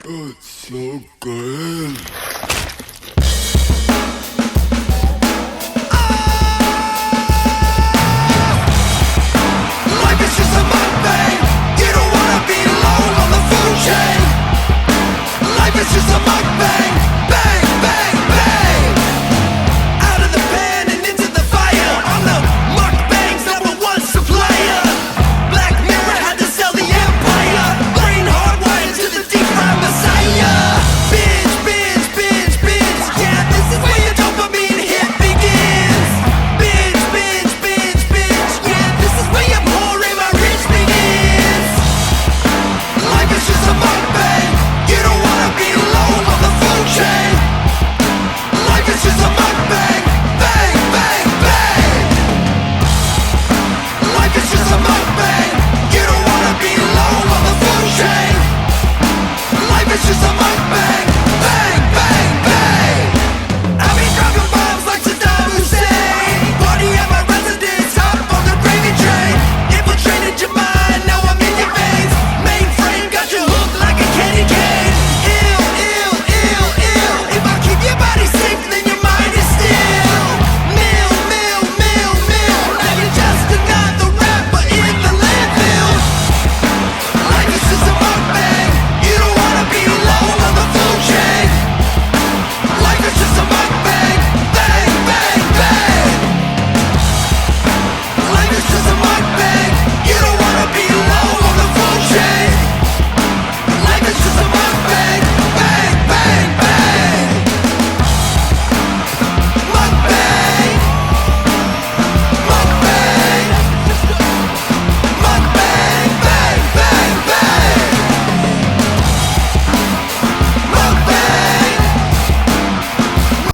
It's so good. Life is just a mukbang. You don't wanna be alone on the food chain. Life is just a mukbang. Bang, bang, bang. Out of the pan and into the fire. I'm the mukbang's #1 supplier. Black Mirror had to sell the empire. Brain hardwired to the deep fried messiah. Binge, binge, binge, binge. Yeah, this is where your dopamine hit begins. Binge, binge, binge, binge. Yeah, this is where your pouring my rich begins. Life is just a mukbang. You don't wanna be alone on the food chain. Life is just a mukbang. Bang, bang, bang. Life is just a mukbang. You don't wanna be alone on the food chain. Life is just a